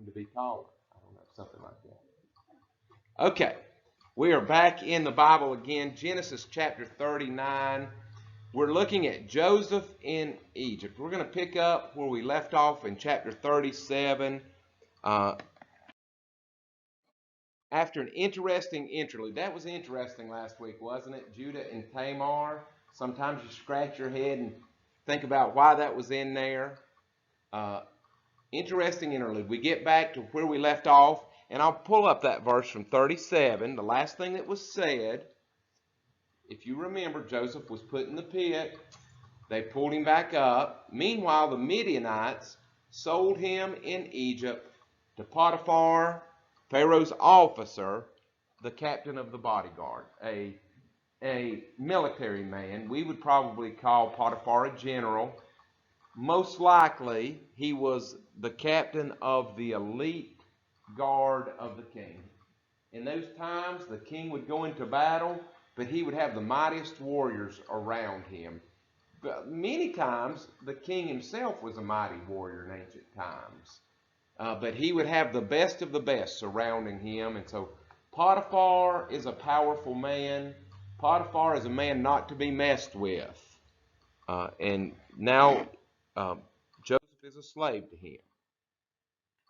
to be taller. I don't know, something like that. Okay, we are back in the Bible again, Genesis chapter 39. We're looking at Joseph in Egypt. We're going to pick up where we left off in chapter 37. After an interesting interlude. That was interesting last week, wasn't it? Judah and Tamar. Sometimes you scratch your head and think about why that was in there. Interesting interlude. We get back to where we left off, and I'll pull up that verse from 37. The last thing that was said, if you remember, Joseph was put in the pit. They pulled him back up. Meanwhile, the Midianites sold him in Egypt to Potiphar, Pharaoh's officer, the captain of the bodyguard, a military man. We would probably call Potiphar a general. Most likely, he was the captain of the elite guard of the king. In those times, the king would go into battle, but he would have the mightiest warriors around him. But many times, the king himself was a mighty warrior in ancient times. But he would have the best of the best surrounding him. And so Potiphar is a powerful man. Potiphar is a man not to be messed with. And now Joseph is a slave to him.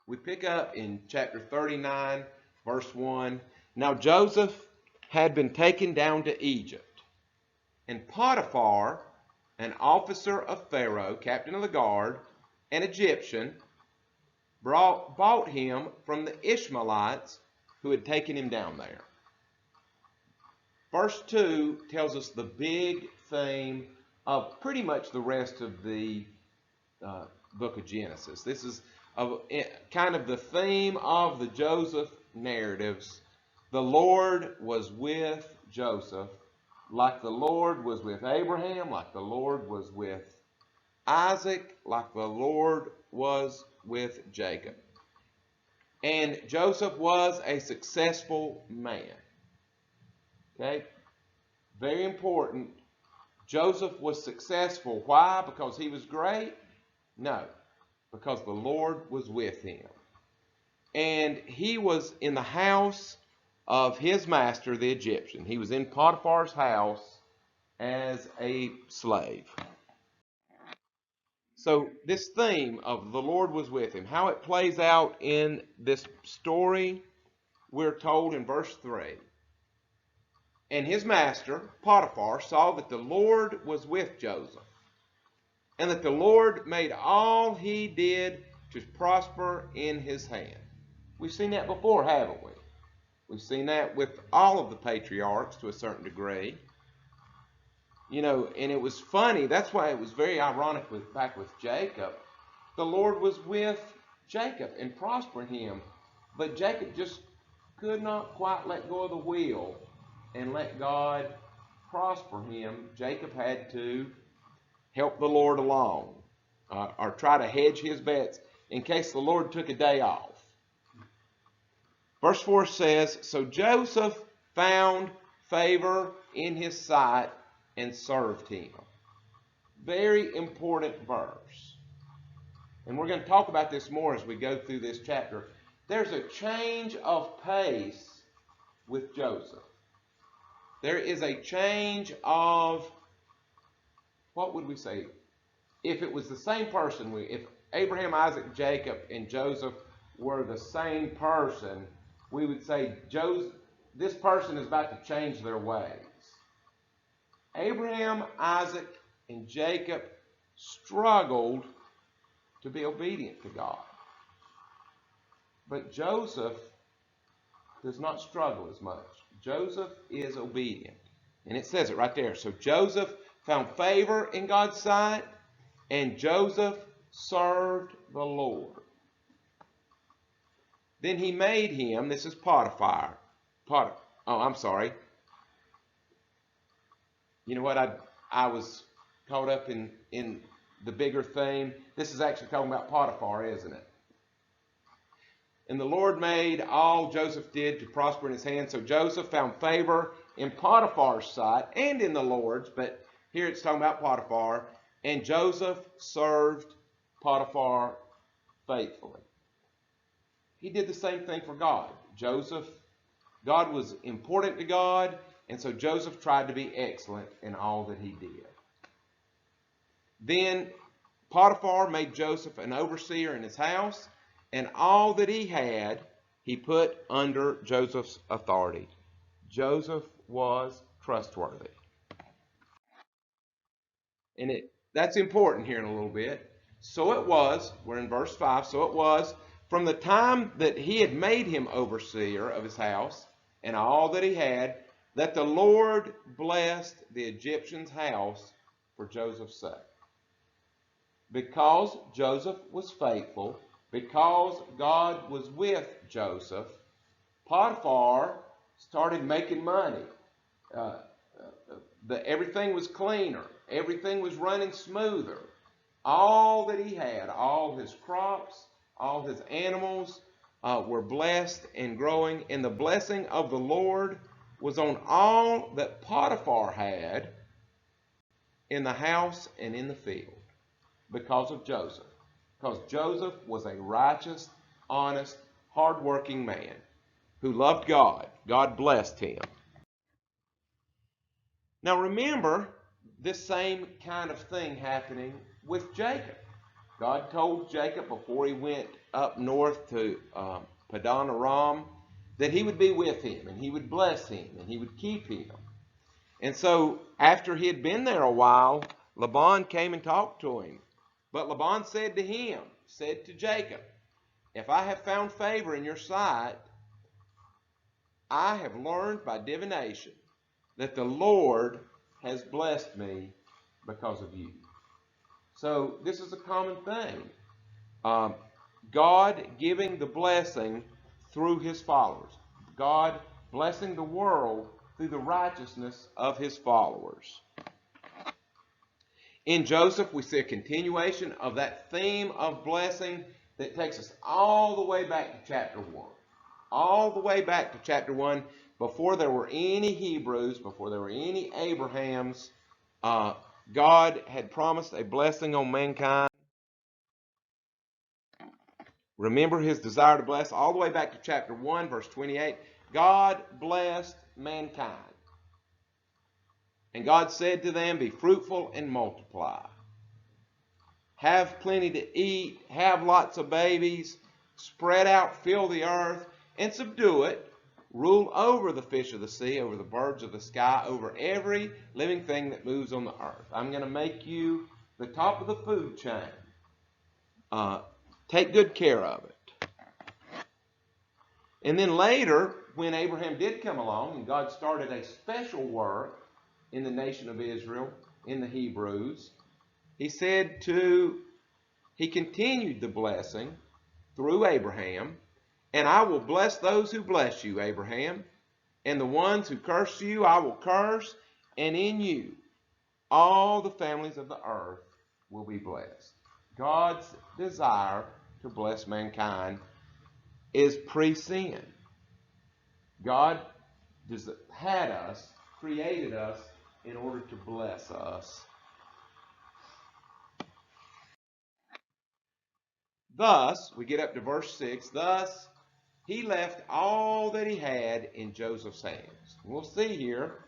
We pick up in chapter 39, verse 1. Now Joseph had been taken down to Egypt. And Potiphar, an officer of Pharaoh, captain of the guard, an Egyptian, bought him from the Ishmaelites who had taken him down there. Verse 2 tells us the big theme of pretty much the rest of the book of Genesis. This is kind of the theme of the Joseph narratives. The Lord was with Joseph, like the Lord was with Abraham, like the Lord was with Isaac, like the Lord was with Jacob. And Joseph was a successful man. Okay? Very important. Joseph was successful. Why? Because he was great? No. Because the Lord was with him. And he was in the house of his master, the Egyptian. He was in Potiphar's house as a slave. So this theme of the Lord was with him, how it plays out in this story, we're told in verse 3. And his master, Potiphar, saw that the Lord was with Joseph, and that the Lord made all he did to prosper in his hand. We've seen that before, haven't we? We've seen that with all of the patriarchs to a certain degree. You know, and it was funny. That's why it was very ironic back with Jacob. The Lord was with Jacob and prospering him. But Jacob just could not quite let go of the wheel and let God prosper him. Jacob had to help the Lord along or try to hedge his bets in case the Lord took a day off. Verse 4 says, So Joseph found favor in his sight and served him. Very important verse. And we're going to talk about this more as we go through this chapter. There's a change of pace with Joseph. There is a change of, what would we say? If it was the same person, if Abraham, Isaac, Jacob, and Joseph were the same person, we would say this person is about to change their ways. Abraham, Isaac, and Jacob struggled to be obedient to God. But Joseph does not struggle as much. Joseph is obedient. And it says it right there. So Joseph found favor in God's sight, and Joseph served the Lord. Then he made him, this is Potiphar. You know what? I was caught up in the bigger theme. This is actually talking about Potiphar, isn't it? And the Lord made all Joseph did to prosper in his hand. So Joseph found favor in Potiphar's sight and in the Lord's. But here it's talking about Potiphar. And Joseph served Potiphar faithfully. he did the same thing for God. God was important to God, and so Joseph tried to be excellent in all that he did. Then Potiphar made Joseph an overseer in his house, and all that he had he put under Joseph's authority. Joseph was trustworthy. And that's important here in a little bit. So it was, we're in verse 5, so it was from the time that he had made him overseer of his house and all that he had, that the Lord blessed the Egyptian's house for Joseph's sake. Because Joseph was faithful, because God was with Joseph, Potiphar started making money. Everything was cleaner. Everything was running smoother. All that he had, all his crops, all his animals were blessed and growing. And the blessing of the Lord was on all that Potiphar had in the house and in the field because of Joseph. Because Joseph was a righteous, honest, hard-working man who loved God. God blessed him. Now remember this same kind of thing happening with Jacob. God told Jacob before he went up north to Padan Aram that he would be with him and he would bless him and he would keep him. And so after he had been there a while, Laban came and talked to him. But Laban said to Jacob, "If I have found favor in your sight, I have learned by divination that the Lord has blessed me because of you." So this is a common thing. God giving the blessing through his followers. God blessing the world through the righteousness of his followers. In Joseph, we see a continuation of that theme of blessing that takes us all the way back to chapter 1. All the way back to chapter 1, before there were any Hebrews, before there were any Abrahams, God had promised a blessing on mankind. Remember his desire to bless all the way back to chapter 1, verse 28. God blessed mankind. And God said to them, "Be fruitful and multiply. Have plenty to eat, have lots of babies, spread out, fill the earth, and subdue it. Rule over the fish of the sea, over the birds of the sky, over every living thing that moves on the earth. I'm going to make you the top of the food chain. Take good care of it." And then later, when Abraham did come along and God started a special work in the nation of Israel, in the Hebrews, he continued the blessing through Abraham. "And I will bless those who bless you, Abraham, and the ones who curse you I will curse, and in you all the families of the earth will be blessed." God's desire to bless mankind is pre-sin. God had us, created us in order to bless us. Thus, we get up to verse 6, thus he left all that he had in Joseph's hands. We'll see here,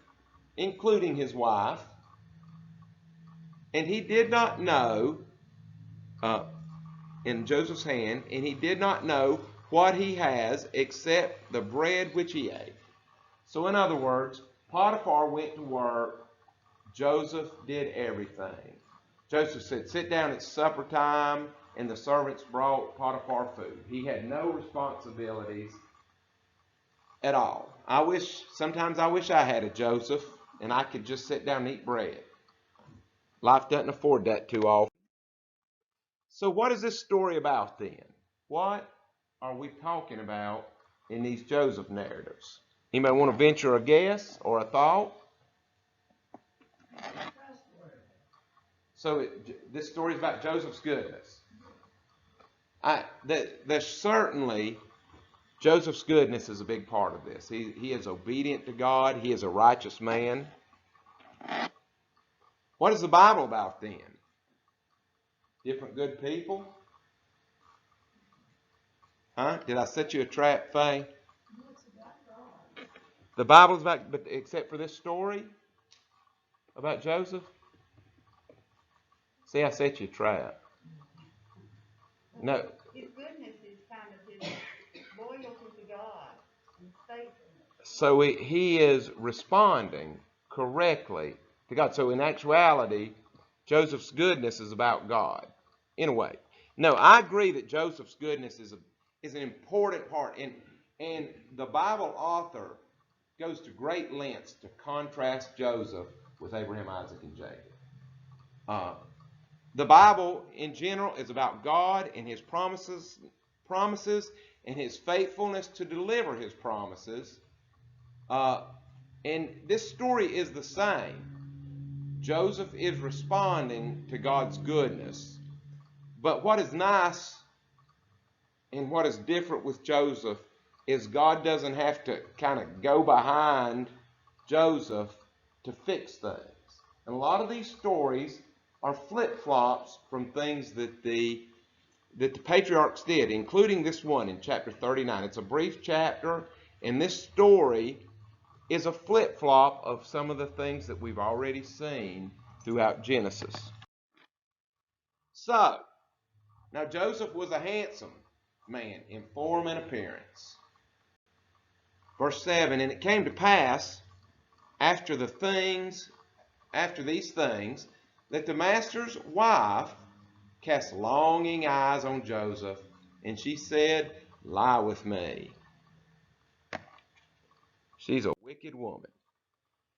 including his wife. And he did not know, in Joseph's hand, and he did not know what he has except the bread which he ate. So in other words, Potiphar went to work. Joseph did everything. Joseph said, "Sit down, it's supper time," and the servants brought Potiphar food. He had no responsibilities at all. Sometimes I wish I had a Joseph and I could just sit down and eat bread. Life doesn't afford that too often. So what is this story about then? What are we talking about in these Joseph narratives? Anybody want to venture a guess or a thought? So this story is about Joseph's goodness. There's certainly Joseph's goodness is a big part of this. He is obedient to God. He is a righteous man. What is the Bible about then? Different good people? Huh? Did I set you a trap, Faye? The Bible's about, but except for this story about Joseph. See, I set you a trap. No. His goodness is kind of his loyalty to God and faithfulness. So he is responding correctly to God. So in actuality, Joseph's goodness is about God, in a way. No, I agree that Joseph's goodness is an important part. And the Bible author goes to great lengths to contrast Joseph with Abraham, Isaac, and Jacob. The Bible, in general, is about God and His promises and His faithfulness to deliver His promises. And this story is the same. Joseph is responding to God's goodness. But what is nice and what is different with Joseph is God doesn't have to kind of go behind Joseph to fix things. And a lot of these stories are flip-flops from things that the patriarchs did, including this one in chapter 39. It's a brief chapter, and this story is a flip-flop of some of the things that we've already seen throughout Genesis. So, now Joseph was a handsome man in form and appearance. Verse 7, and it came to pass after these things, that the master's wife cast longing eyes on Joseph, and she said, lie with me. She's a wicked woman.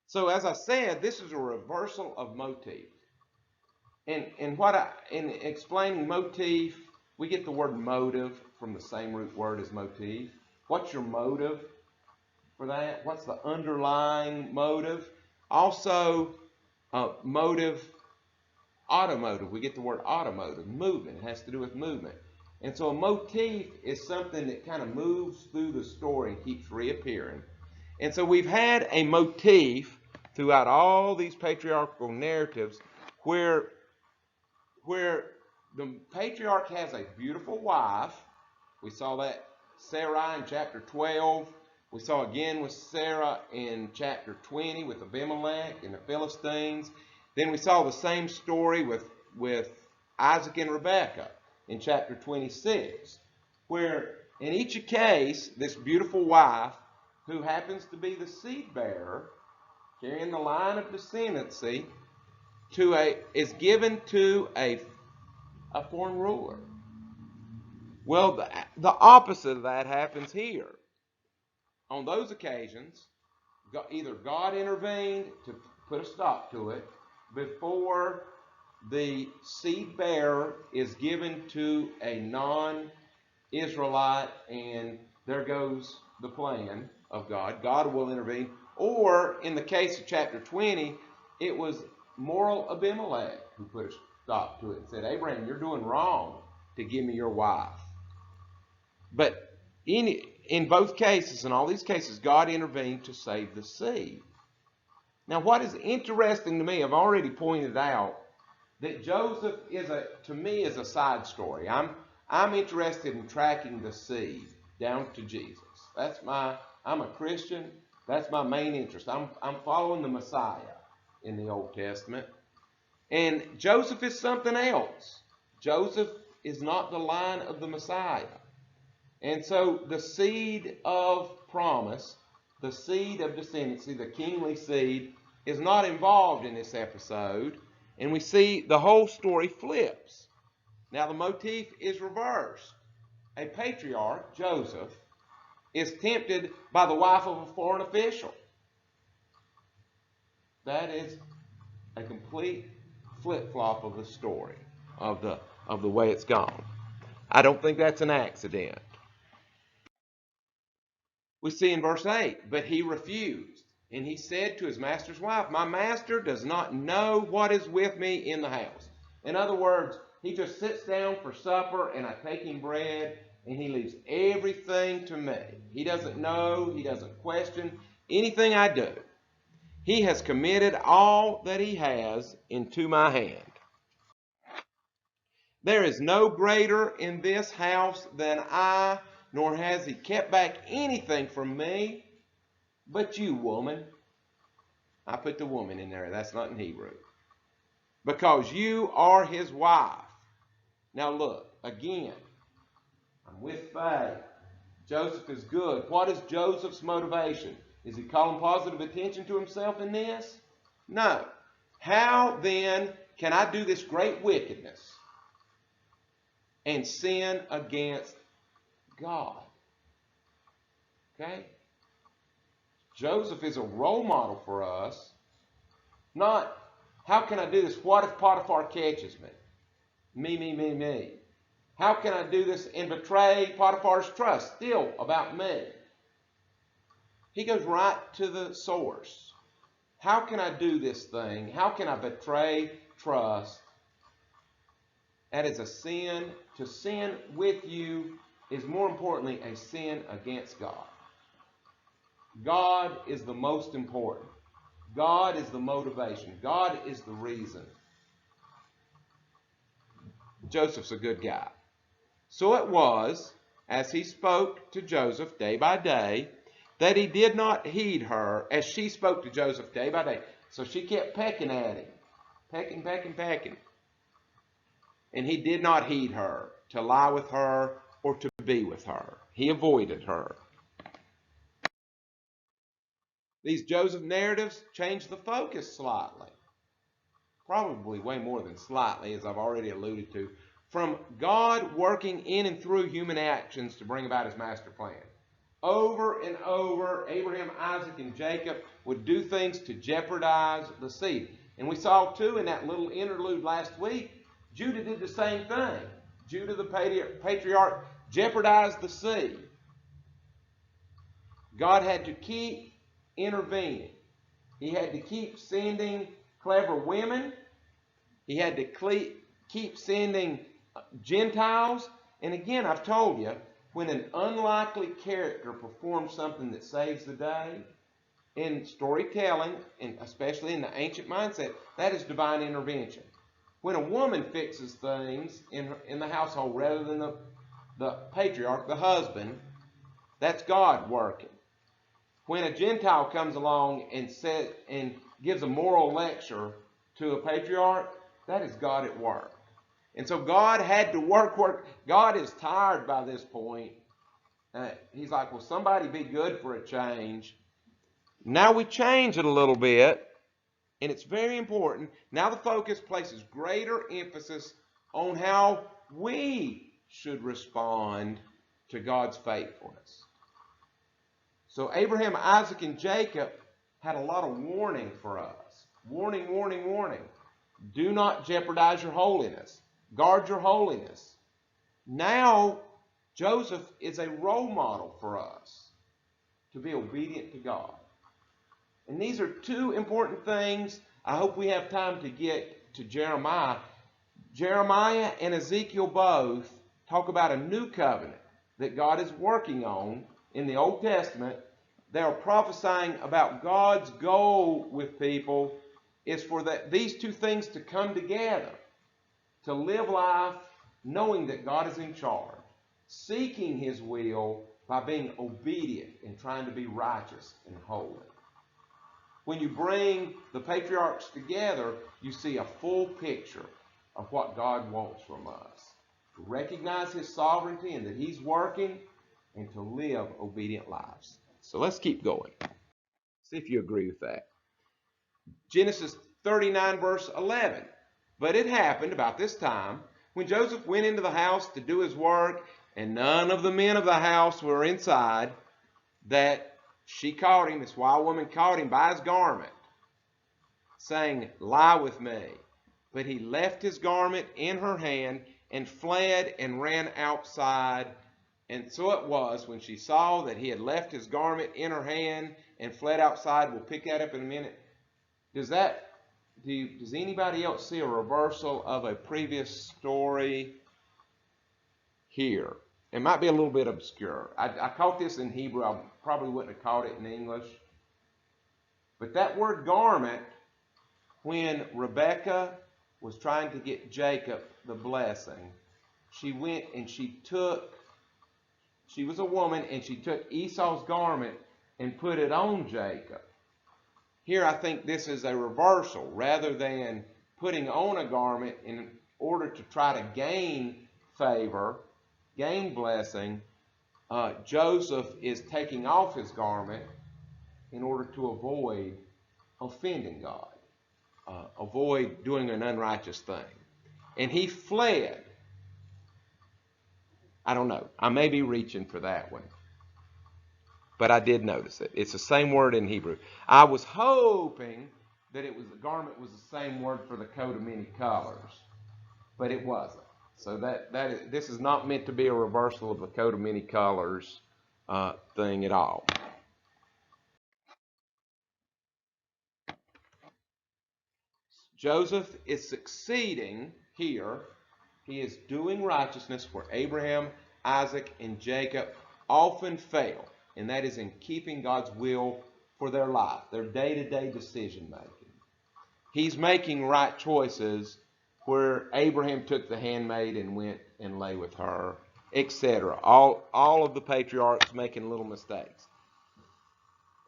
So as I said, this is a reversal of motif. And in explaining motif, we get the word motive from the same root word as motif. What's your motive for that? What's the underlying motive? Also, motive, automotive. We get the word automotive, movement. It has to do with movement. And so a motif is something that kind of moves through the story and keeps reappearing. And so we've had a motif throughout all these patriarchal narratives where the patriarch has a beautiful wife. We saw that Sarai in chapter 12. We saw again with Sarah in chapter 20 with Abimelech and the Philistines. Then we saw the same story with Isaac and Rebekah in chapter 26, where in each case, this beautiful wife, who happens to be the seed bearer, carrying the line of descendancy, is given to a foreign ruler. Well, the opposite of that happens here. On those occasions, either God intervened to put a stop to it before the seed bearer is given to a non-Israelite, and there goes the plan of God. God will intervene. Or in the case of chapter 20, it was moral Abimelech who put a stop to it and said, Abraham, you're doing wrong to give me your wife. But in both cases, in all these cases, God intervened to save the seed. Now, what is interesting to me, I've already pointed out that Joseph to me is a side story. I'm interested in tracking the seed down to Jesus. I'm a Christian. That's my main interest. I'm following the Messiah in the Old Testament. And Joseph is something else. Joseph is not the line of the Messiah. And so the seed of promise, the seed of descendancy, the kingly seed, is not involved in this episode. And we see the whole story flips. Now the motif is reversed. A patriarch, Joseph, is tempted by the wife of a foreign official. That is a complete flip-flop of the story, of the way it's gone. I don't think that's an accident. We see in verse 8, but he refused, and he said to his master's wife, my master does not know what is with me in the house. In other words, he just sits down for supper, and I take him bread, and he leaves everything to me. He doesn't know, he doesn't question anything I do. He has committed all that he has into my hand. There is no greater in this house than I, nor has he kept back anything from me. But you, woman, I put the woman in there, that's not in Hebrew, because you are his wife. Now look, again, I'm with faith. Joseph is good. What is Joseph's motivation? Is he calling positive attention to himself in this? No. How then can I do this great wickedness and sin against God? Okay? Joseph is a role model for us. Not, how can I do this? What if Potiphar catches me? Me. How can I do this and betray Potiphar's trust? Still about me. He goes right to the source. How can I do this thing? How can I betray trust? That is a sin. To sin with you is more importantly a sin against God. God is the most important. God is the motivation. God is the reason. Joseph's a good guy. So it was, as he spoke to Joseph day by day, that he did not heed her, as she spoke to Joseph day by day. So she kept pecking at him. Pecking. And he did not heed her, to lie with her or to be with her. He avoided her. These Joseph narratives change the focus slightly. Probably way more than slightly, as I've already alluded to, from God working in and through human actions to bring about his master plan. Over and over, Abraham, Isaac, and Jacob would do things to jeopardize the seed. And we saw, too, in that little interlude last week, Judah did the same thing. Judah, the patriarch, jeopardized the seed. God had to keep intervening. He had to keep sending clever women. He had to keep sending Gentiles. And again, I've told you, when an unlikely character performs something that saves the day, in storytelling, and especially in the ancient mindset, that is divine intervention. When a woman fixes things in the household rather than the patriarch, the husband, that's God working. When a Gentile comes along and gives a moral lecture to a patriarch, that is God at work. And so God had to work. God is tired by this point. He's like, well, somebody be good for a change. Now we change it a little bit, and it's very important. Now the focus places greater emphasis on how we should respond to God's faithfulness. So Abraham, Isaac, and Jacob had a lot of warning for us. Warning. Do not jeopardize your holiness. Guard your holiness. Now, Joseph is a role model for us to be obedient to God. And these are two important things. I hope we have time to get to Jeremiah. Jeremiah and Ezekiel both talk about a new covenant that God is working on in the Old Testament. They are prophesying about God's goal with people is for these two things to come together, to live life knowing that God is in charge, seeking his will by being obedient and trying to be righteous and holy. When you bring the patriarchs together, you see a full picture of what God wants from us. To recognize his sovereignty and that he's working, and to live obedient lives. So let's keep going. See if you agree with that. Genesis 39, verse 11. But it happened about this time, when Joseph went into the house to do his work, and none of the men of the house were inside, that she caught him, this wild woman caught him by his garment, saying, lie with me. But he left his garment in her hand and fled and ran outside. And so it was, when she saw that he had left his garment in her hand and fled outside. We'll pick that up in a minute. Does anybody else see a reversal of a previous story here? It might be a little bit obscure. I caught this in Hebrew. I probably wouldn't have caught it in English. But that word garment, when Rebekah was trying to get Jacob the blessing, she went and she took She was a woman, and she took Esau's garment and put it on Jacob. Here I think this is a reversal. Rather than putting on a garment in order to try to gain favor, gain blessing, Joseph is taking off his garment in order to avoid offending God, avoid doing an unrighteous thing. And he fled. I don't know. I may be reaching for that one. But I did notice it. It's the same word in Hebrew. I was hoping that the garment was the same word for the coat of many colors, but it wasn't. So this is not meant to be a reversal of the coat of many colors thing at all. Joseph is succeeding here. He is doing righteousness where Abraham, Isaac, and Jacob often fail, and that is in keeping God's will for their life, their day-to-day decision making. He's making right choices where Abraham took the handmaid and went and lay with her, etc. All of the patriarchs making little mistakes.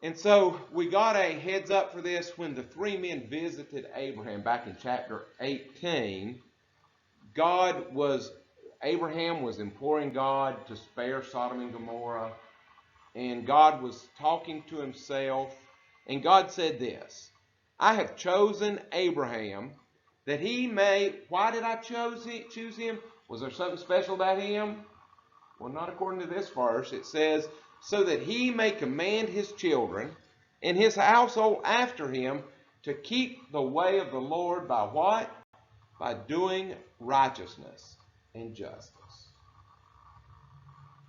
And so we got a heads up for this when the three men visited Abraham back in chapter 18. Abraham was imploring God to spare Sodom and Gomorrah, and God was talking to himself, and God said this, I have chosen Abraham that he may, why did I choose him? Was there something special about him? Well, not according to this verse. It says, so that he may command his children and his household after him to keep the way of the Lord by what? By doing righteousness and justice.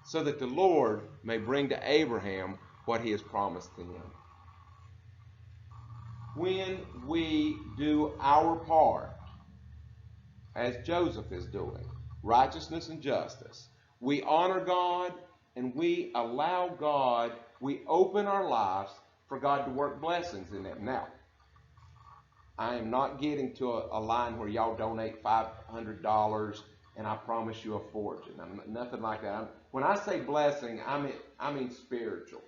So that the Lord may bring to Abraham what he has promised to him. When we do our part, as Joseph is doing, righteousness and justice, we honor God and we allow God, we open our lives for God to work blessings in them. Now, I am not getting to a line where y'all donate $500 and I promise you a fortune. Nothing like that. When I say blessing, I mean spiritual.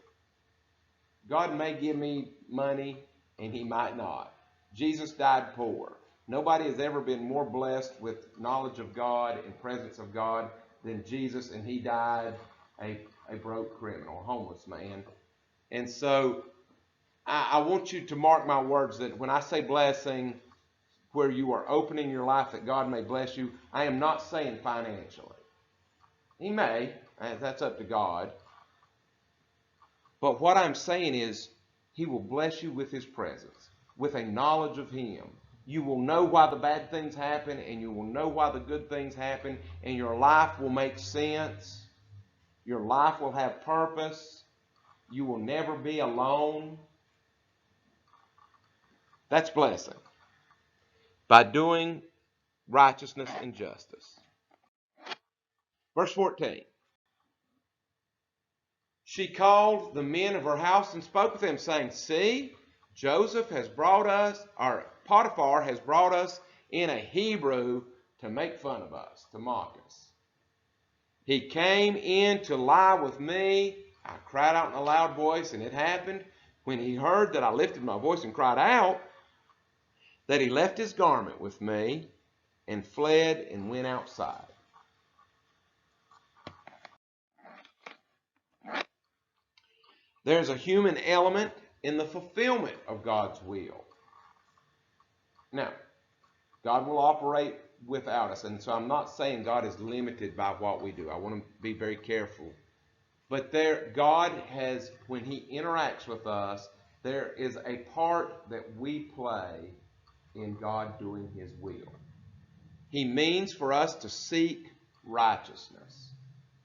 God may give me money and he might not. Jesus died poor. Nobody has ever been more blessed with knowledge of God and presence of God than Jesus, and he died a broke criminal, a homeless man. And so I want you to mark my words that when I say blessing, where you are opening your life that God may bless you, I am not saying financially. He may, that's up to God. But what I'm saying is he will bless you with his presence, with a knowledge of him. You will know why the bad things happen, and you will know why the good things happen, and your life will make sense. Your life will have purpose. You will never be alone. That's blessing. By doing righteousness and justice. Verse 14. She called the men of her house and spoke with them, saying, see, Joseph has brought us, or Potiphar has brought us in a Hebrew to make fun of us, to mock us. He came in to lie with me. I cried out in a loud voice, and it happened when he heard that I lifted my voice and cried out, that he left his garment with me and fled and went outside. There's a human element in the fulfillment of God's will. Now, God will operate without us, and so I'm not saying God is limited by what we do. I want to be very careful. But God has, when he interacts with us, there is a part that we play in God doing his will. He means for us to seek righteousness.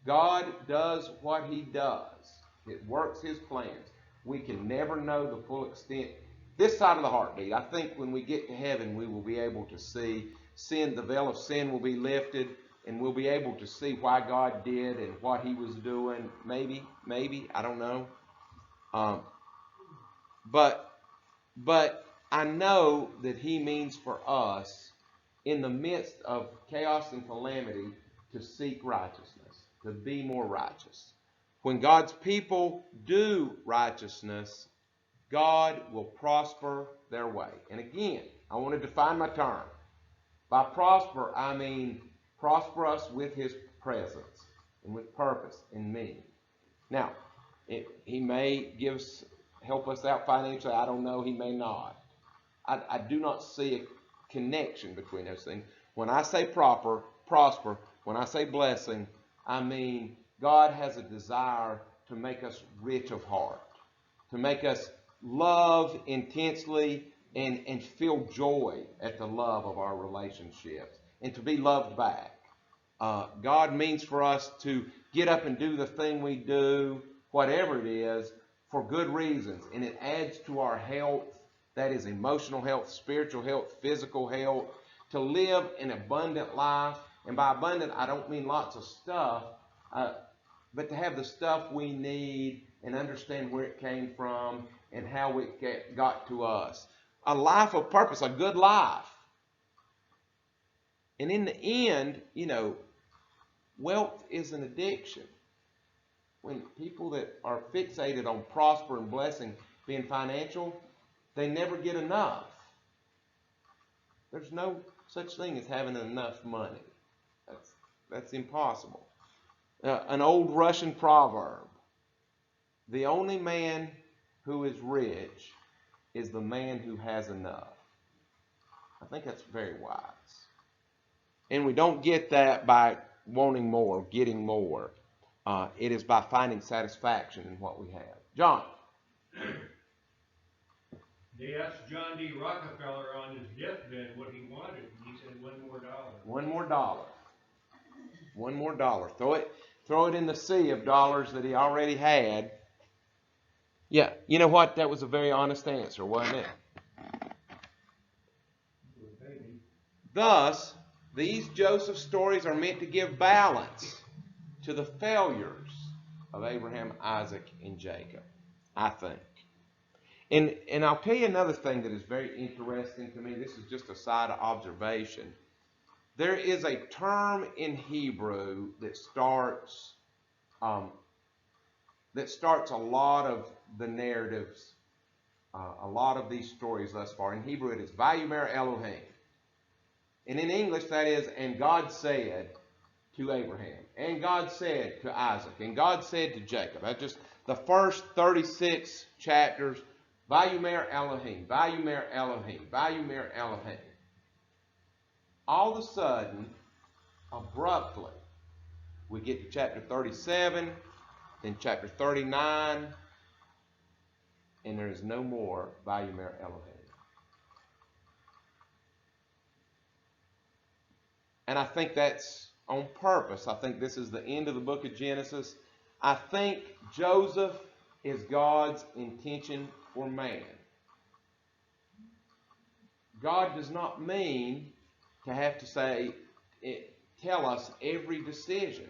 God does what he does. It works his plans. We can never know the full extent. This side of the heartbeat, I think when we get to heaven, we will be able to see sin, the veil of sin will be lifted, and we'll be able to see why God did and what he was doing. Maybe, I don't know. But I know that he means for us, in the midst of chaos and calamity, to seek righteousness, to be more righteous. When God's people do righteousness, God will prosper their way. And again, I want to define my term. By prosper, I mean prosper us with His presence and with purpose and meaning. Now, He may help us out financially. I don't know. He may not. I do not see a connection between those things. When I say prosper, when I say blessing, I mean God has a desire to make us rich of heart, to make us love intensely and feel joy at the love of our relationships and to be loved back. God means for us to get up and do the thing we do, whatever it is, for good reasons. And it adds to our health, that is emotional health, spiritual health, physical health, to live an abundant life. And by abundant, I don't mean lots of stuff, but to have the stuff we need and understand where it came from and how it got to us. A life of purpose, a good life. And in the end, wealth is an addiction. When people that are fixated on prosper and blessing being financial, they never get enough. There's no such thing as having enough money. That's impossible. An old Russian proverb: the only man who is rich is the man who has enough. I think that's very wise. And we don't get that by wanting more, getting more. It is by finding satisfaction in what we have. John. They asked John D. Rockefeller on his deathbed what he wanted, and he said, $1 more. $1 more. $1 more. Throw it in the sea of dollars that he already had. Yeah, you know what? That was a very honest answer, wasn't it? Thus, these Joseph stories are meant to give balance to the failures of Abraham, Isaac, and Jacob, I think. And I'll tell you another thing that is very interesting to me. This is just a side observation. There is a term in Hebrew that starts a lot of the narratives, a lot of these stories thus far. In Hebrew, it is Vayumer Elohim. And in English, that is, and God said to Abraham, and God said to Isaac, and God said to Jacob. That's just the first 36 chapters. Vayumer Elohim, Vayumer Elohim, Vayumer Elohim. All of a sudden, abruptly, we get to chapter 37, then chapter 39, and there is no more Vayumer Elohim. And I think that's on purpose. I think this is the end of the book of Genesis. I think Joseph is God's intention for man. God does not mean to have to tell us every decision.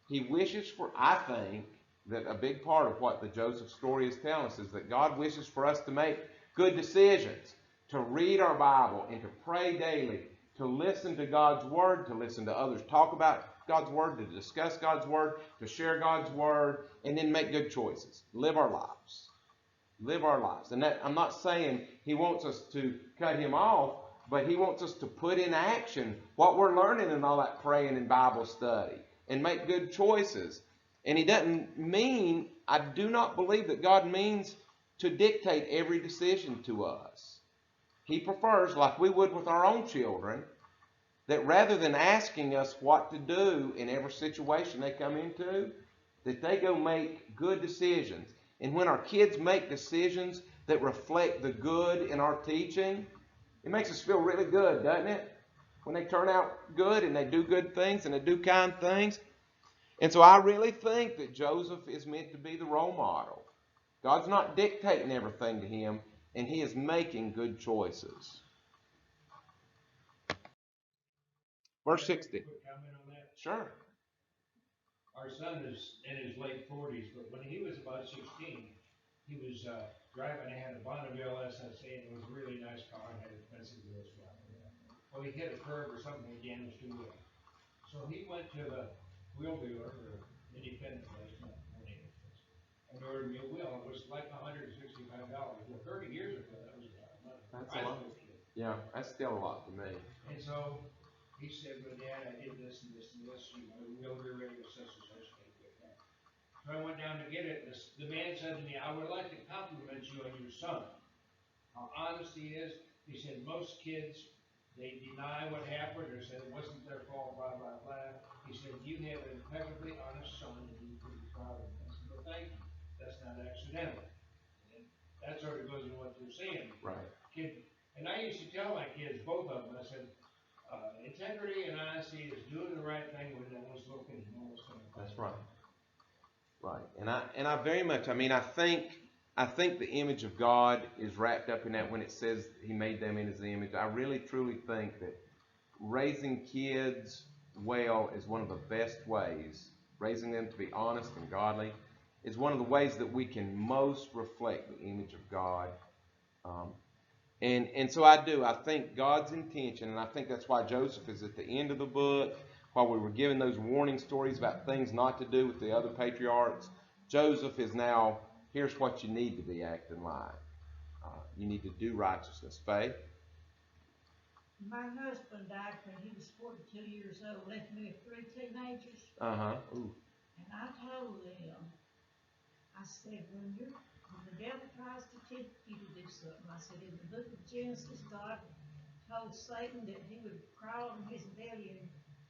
He wishes for, I think, that a big part of what the Joseph story is telling us is that God wishes for us to make good decisions, to read our Bible and to pray daily, to listen to God's Word, to listen to others talk about God's Word, to discuss God's Word, to share God's Word, and then make good choices. Live our lives. Live our lives. And that, I'm not saying He wants us to cut Him off, but He wants us to put in action what we're learning in all that praying and Bible study and make good choices. And He doesn't mean, I do not believe that God means to dictate every decision to us. He prefers, like we would with our own children, that rather than asking us what to do in every situation they come into, that they go make good decisions. And when our kids make decisions that reflect the good in our teaching, it makes us feel really good, doesn't it? When they turn out good and they do good things and they do kind things. And so I really think that Joseph is meant to be the role model. God's not dictating everything to him, and he is making good choices. Verse 60. Quick comment on that. Sure. Our son is in his late 40s, but when he was about 16, he was driving. I had a Bonneville SSA, and it was a really nice car. It had expensive wheels. Well, he hit a curb or something and damaged the wheel. So he went to the wheel dealer or independent place, not one like $165. Well, 30 years ago, that was a lot of money. That's I a lot. was a kid. Yeah, that's still a lot to me. And so he said, well, Dad, I did this and this and this. You know, we'll be ready with such and such. So I went down to get it. The man said to me, I would like to compliment you on your son. How honest he is. He said, most kids, they deny what happened or say it wasn't their fault, blah, blah, blah. He said, you have an impeccably honest son and you can be proud of him. I said, well, thank you. That's not accidental. And that sort of goes into what you're saying. Right. Kid, and I used to tell my kids, both of them, I said, integrity and honesty is doing the right thing when no one's looking and no one's going to. That's right. Right. And I very much, I mean, I think the image of God is wrapped up in that when it says he made them in his image. I really truly think that raising kids well is one of the best ways, raising them to be honest and godly, is one of the ways that we can most reflect the image of God. And so I do. I think God's intention, and I think that's why Joseph is at the end of the book, while we were given those warning stories about things not to do with the other patriarchs. Joseph is now, here's what you need to be acting like. You need to do righteousness, faith. My husband died when he was 42 years old, left me with 3 teenagers. Ooh. And I told them, I said, when the devil tries to tempt you to do something, I said, in the book of Genesis, God told Satan that he would crawl in his belly and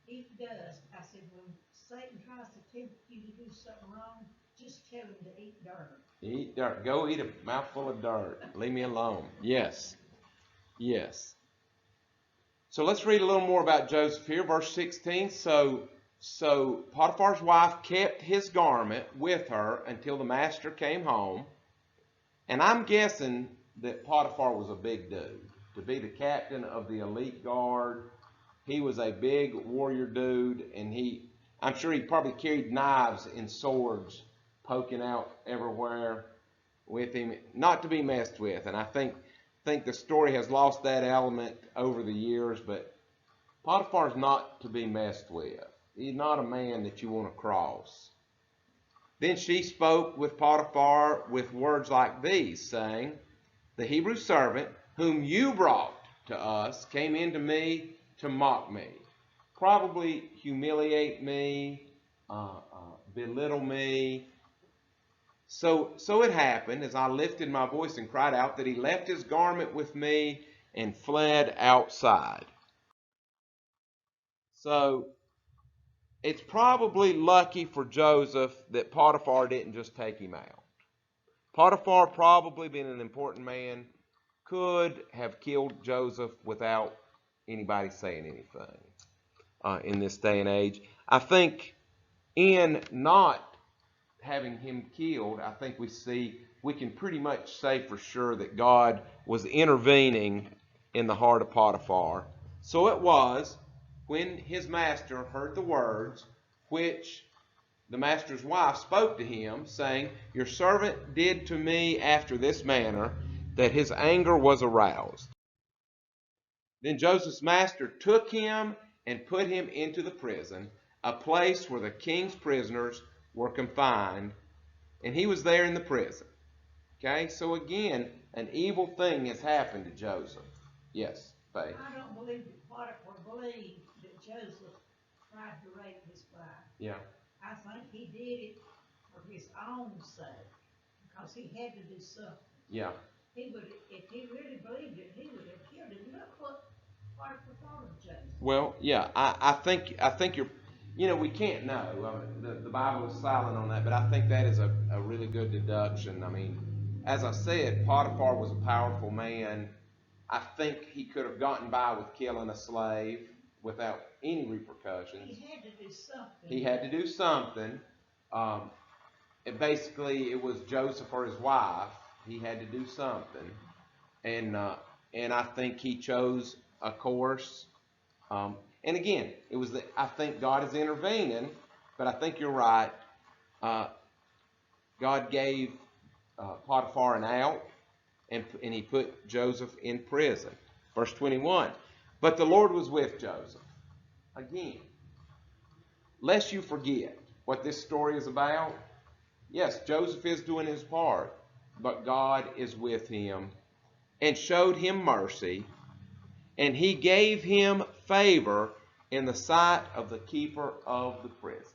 eat dust. I said, when Satan tries to tempt you to do something wrong, just tell him to eat dirt. Eat dirt. Go eat a mouthful of dirt. Leave me alone. Yes. Yes. So let's read a little more about Joseph here. Verse 16. So Potiphar's wife kept his garment with her until the master came home. And I'm guessing that Potiphar was a big dude. To be the captain of the elite guard, he was a big warrior dude, and I'm sure he probably carried knives and swords poking out everywhere with him, not to be messed with. And I think the story has lost that element over the years, but Potiphar's not to be messed with. He's not a man that you want to cross. Then she spoke with Potiphar with words like these, saying, the Hebrew servant whom you brought to us came in to me to mock me, probably humiliate me, belittle me. So it happened, as I lifted my voice and cried out, that he left his garment with me and fled outside. So it's probably lucky for Joseph that Potiphar didn't just take him out. Potiphar, probably being an important man, could have killed Joseph without anybody saying anything in this day and age. I think in not having him killed, I think we can pretty much say for sure that God was intervening in the heart of Potiphar. So it was when his master heard the words which the master's wife spoke to him, saying, your servant did to me after this manner, that his anger was aroused. Then Joseph's master took him and put him into the prison, a place where the king's prisoners were confined, and he was there in the prison. Okay, so again, an evil thing has happened to Joseph. Yes, Faith. I don't believe that Potiphar believed that Joseph tried to rape his wife. Yeah. I think he did it for his own sake, because he had to do something. Yeah. He would, if he really believed it, he would have killed him. Look what Potiphar thought of Joseph. Well, yeah, I think you're, we can't know. The Bible is silent on that, but I think that is a really good deduction. I mean, as I said, Potiphar was a powerful man. I think he could have gotten by with killing a slave without any repercussions. He had to do something. He had to do something. Basically, it was Joseph or his wife. He had to do something, and I think he chose a course. And again, I think God is intervening, but I think you're right. God gave Potiphar an out, and he put Joseph in prison. Verse 21. But the Lord was with Joseph. Again, lest you forget what this story is about. Yes, Joseph is doing his part. but God is with him and showed him mercy, and he gave him favor in the sight of the keeper of the prison.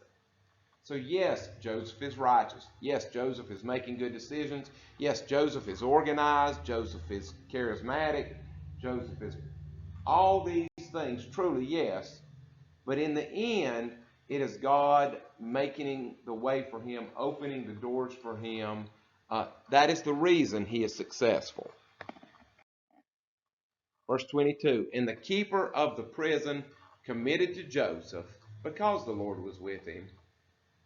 So yes, Joseph is righteous. Yes, Joseph is making good decisions. Yes, Joseph is organized. Joseph is charismatic. Joseph is all these things, truly, yes. But in the end, it is God making the way for him, opening the doors for him. That is the reason he is successful. Verse 22, and the keeper of the prison committed to Joseph, because the Lord was with him,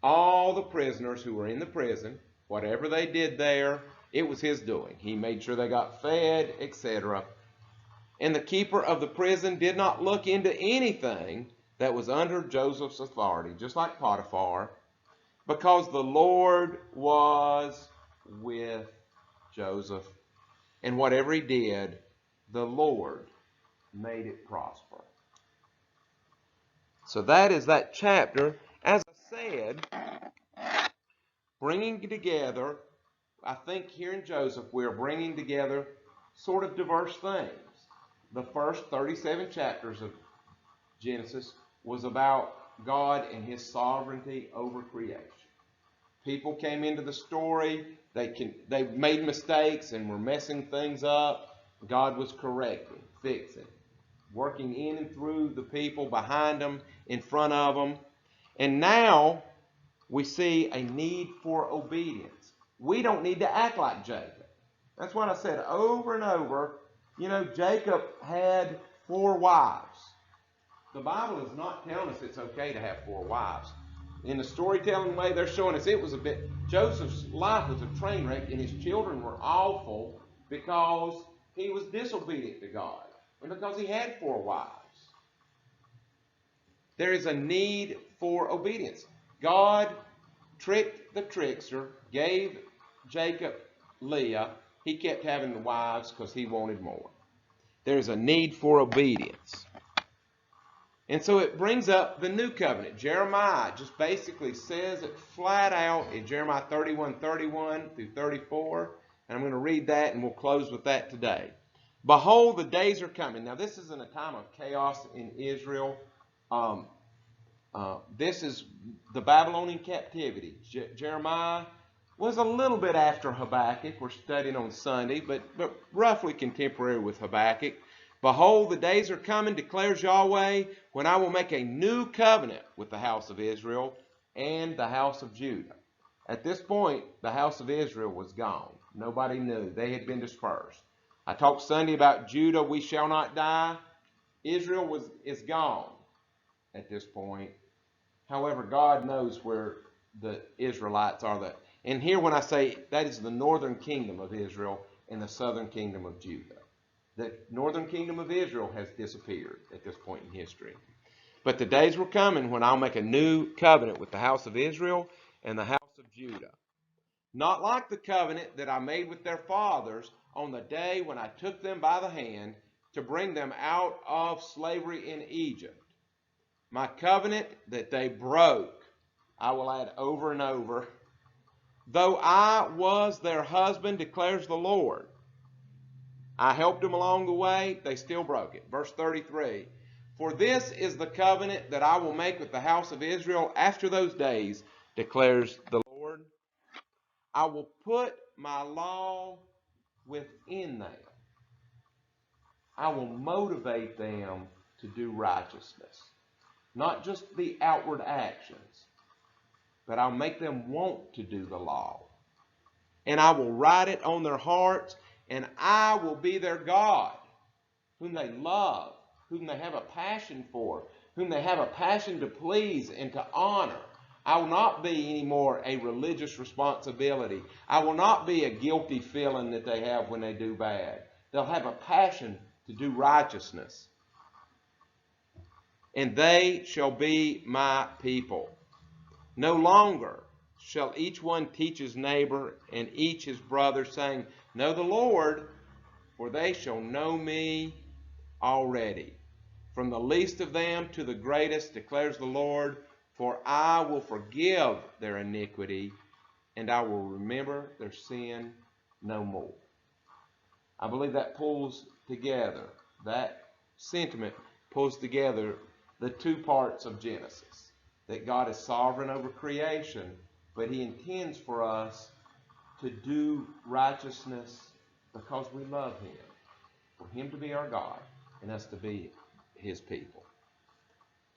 all the prisoners who were in the prison. Whatever they did there, it was his doing. He made sure they got fed, etc. And the keeper of the prison did not look into anything that was under Joseph's authority, just like Potiphar, because the Lord was with Joseph. And whatever he did, the Lord made it prosper. So that is that chapter. As I said, bringing together, I think here in Joseph, we're bringing together sort of diverse things. The first 37 chapters of Genesis was about God and his sovereignty over creation. People came into the story, they made mistakes and were messing things up. God was correcting, fixing, working in and through the people, behind them, in front of them. And now we see a need for obedience. We don't need to act like Jacob. That's what I said over and over. You know, Jacob had 4 wives. The Bible is not telling us it's okay to have 4 wives. In the storytelling way, they're showing us it was a bit, Joseph's life was a train wreck, and his children were awful because he was disobedient to God, and because he had 4 wives. There is a need for obedience. God tricked the trickster, gave Jacob Leah. He kept having the wives because he wanted more. There's a need for obedience. And so it brings up the new covenant. Jeremiah just basically says it flat out in Jeremiah 31 through 34. And I'm going to read that and we'll close with that today. Behold, the days are coming. Now this is in a time of chaos in Israel. This is the Babylonian captivity. Jeremiah was a little bit after Habakkuk. We're studying on Sunday, but roughly contemporary with Habakkuk. Behold, the days are coming, declares Yahweh, when I will make a new covenant with the house of Israel and the house of Judah. At this point, the house of Israel was gone. Nobody knew. They had been dispersed. I talked Sunday about Judah, we shall not die. Israel is gone at this point. However, God knows where the Israelites are. And here when I say that is the northern kingdom of Israel and the southern kingdom of Judah. The northern kingdom of Israel has disappeared at this point in history. But the days were coming when I'll make a new covenant with the house of Israel and the house of Judah. Not like the covenant that I made with their fathers on the day when I took them by the hand to bring them out of slavery in Egypt. My covenant that they broke, I will add over and over. Though I was their husband, declares the Lord. I helped them along the way, they still broke it. Verse 33, for this is the covenant that I will make with the house of Israel after those days, declares the Lord. I will put my law within them. I will motivate them to do righteousness. Not just the outward actions, but I'll make them want to do the law. And I will write it on their hearts, and I will be their God, whom they love, whom they have a passion for, whom they have a passion to please and to honor. I will not be anymore a religious responsibility. I will not be a guilty feeling that they have when they do bad. They'll have a passion to do righteousness. And they shall be my people. No longer shall each one teach his neighbor and each his brother, saying, know the Lord, for they shall know me already. From the least of them to the greatest, declares the Lord, for I will forgive their iniquity, and I will remember their sin no more. I believe that pulls together, that sentiment pulls together the two parts of Genesis. That God is sovereign over creation, but He intends for us to do righteousness because we love Him. For Him to be our God and us to be His people.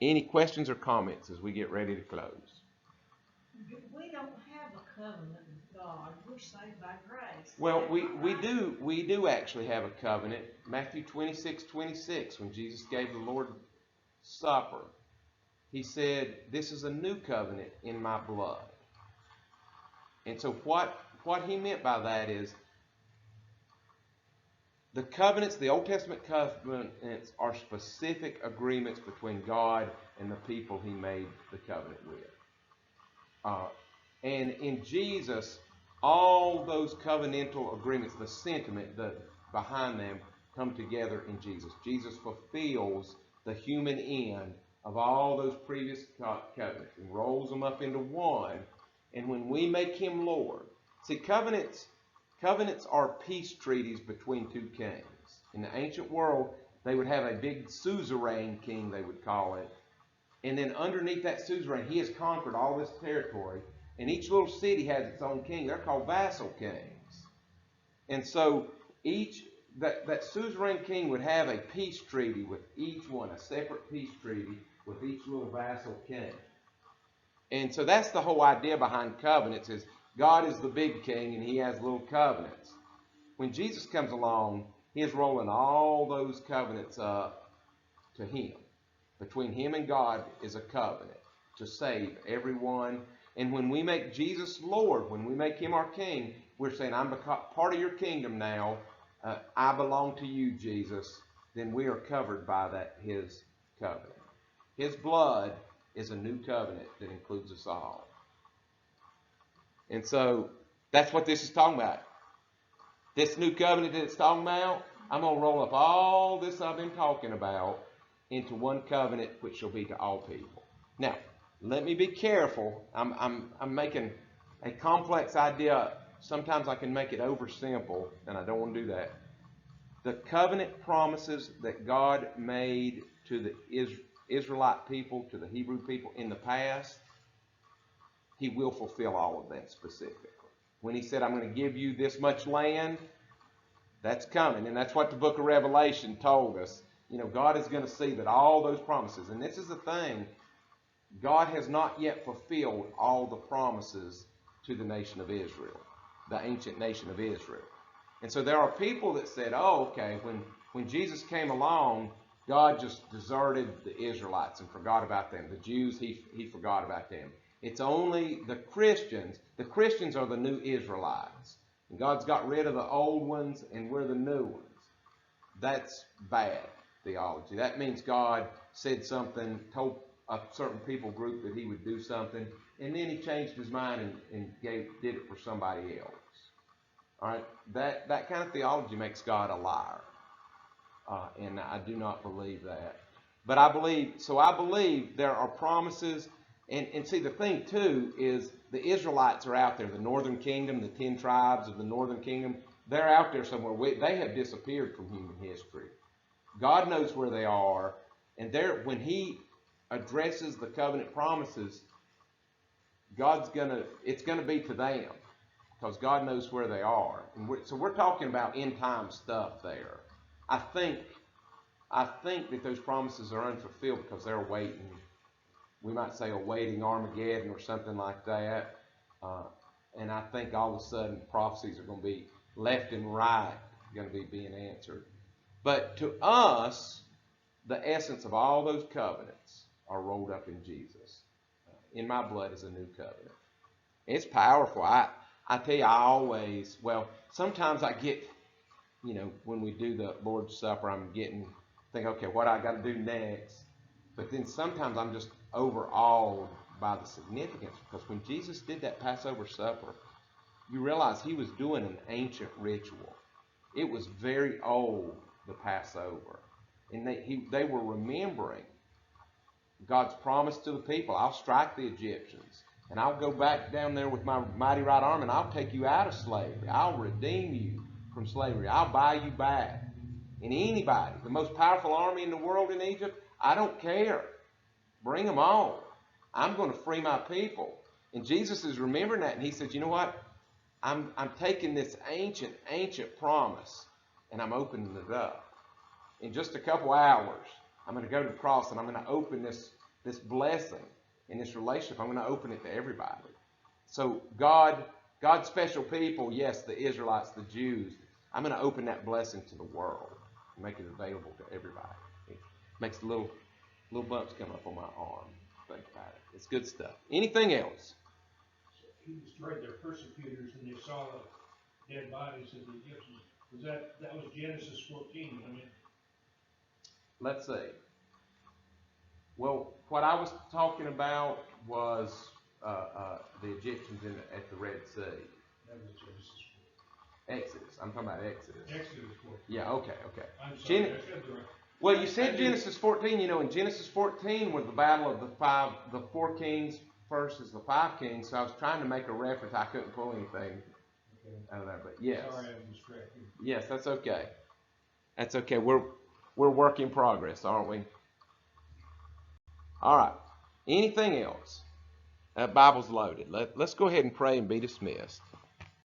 Any questions or comments as we get ready to close? We don't have a covenant with God. We're saved by grace. Well, we do actually have a covenant. Matthew 26:26, when Jesus gave the Lord's Supper, He said, "This is a new covenant in my blood." And so what He meant by that is the covenants, the Old Testament covenants, are specific agreements between God and the people He made the covenant with. And in Jesus, all those covenantal agreements, the sentiment behind them, come together in Jesus. Jesus fulfills the human end of all those previous covenants and rolls them up into one. And when we make Him Lord, see, covenants are peace treaties between two kings. In the ancient world, they would have a big suzerain king, they would call it. And then underneath that suzerain, he has conquered all this territory. And each little city has its own king. They're called vassal kings. And so that suzerain king would have a peace treaty with each one, a separate peace treaty with each little vassal king. And so that's the whole idea behind covenants, is God is the big king and He has little covenants. When Jesus comes along, He is rolling all those covenants up to Him. Between Him and God is a covenant to save everyone. And when we make Jesus Lord, when we make Him our King, we're saying, I'm part of your kingdom now. I belong to you, Jesus. Then we are covered by His covenant. His blood is a new covenant that includes us all. And so that's what this is talking about. This new covenant that it's talking about, I'm going to roll up all this I've been talking about into one covenant which shall be to all people. Now, let me be careful. I'm making a complex idea. Sometimes I can make it oversimple, and I don't want to do that. The covenant promises that God made to the Israelite people, to the Hebrew people in the past, He will fulfill all of that specifically. When He said, I'm going to give you this much land, that's coming. And that's what the book of Revelation told us. You know, God is going to see that all those promises, and this is the thing, God has not yet fulfilled all the promises to the nation of Israel, the ancient nation of Israel. And so there are people that said, oh, okay, when Jesus came along, God just deserted the Israelites and forgot about them. The Jews, he forgot about them. It's only the Christians. The Christians are the new Israelites. And God's got rid of the old ones, and we're the new ones. That's bad theology. That means God said something, told a certain people group that He would do something, and then He changed His mind and did it for somebody else. All right, that kind of theology makes God a liar, and I do not believe that. But I believe there are promises, and see, the thing too is the Israelites are out there, the northern kingdom, the 10 tribes of the northern kingdom, they're out there somewhere. They have disappeared from human history. God knows where they are, and when He addresses the covenant promises, it's gonna be to them, because God knows where they are. And so we're talking about end time stuff there. I think that those promises are unfulfilled because they're waiting. We might say awaiting Armageddon or something like that. And I think all of a sudden prophecies are going to be left and right, going to be being answered. But to us, the essence of all those covenants are rolled up in Jesus. In my blood is a new covenant. It's powerful. I tell you, sometimes I get, when we do the Lord's Supper, think, okay, what I got to do next? But then sometimes I'm just overawed by the significance, because when Jesus did that Passover supper, you realize He was doing an ancient ritual. It was very old, the Passover. And they were remembering God's promise to the people, I'll strike the Egyptians. And I'll go back down there with my mighty right arm, and I'll take you out of slavery. I'll redeem you from slavery. I'll buy you back. And anybody, the most powerful army in the world in Egypt, I don't care. Bring them on. I'm going to free my people. And Jesus is remembering that, and he said, you know what? I'm taking this ancient promise, and I'm opening it up. In just a couple hours, I'm going to go to the cross, and I'm going to open this blessing in this relationship. I'm going to open it to everybody. So God's special people, yes, the Israelites, the Jews, I'm going to open that blessing to the world and make it available to everybody. It makes little bumps come up on my arm. Think about it. It's good stuff. Anything else? He destroyed their persecutors, and they saw the dead bodies of the Egyptians. That was Genesis 14, I mean. Let's see. Well, what I was talking about was the Egyptians at the Red Sea. That was Genesis 14. Exodus. I'm talking about Exodus. Exodus 14. Yeah, okay. I'm sorry, I said the right. Well, you said Genesis 14. You know, in Genesis 14 was the battle of the 4 kings versus the 5 kings. So I was trying to make a reference. I couldn't pull anything out of that. But yes. Sorry, I'm distracted. Yes, that's okay. That's okay. We're work in progress, aren't we? All right. Anything else? That Bible's loaded. Let's go ahead and pray and be dismissed.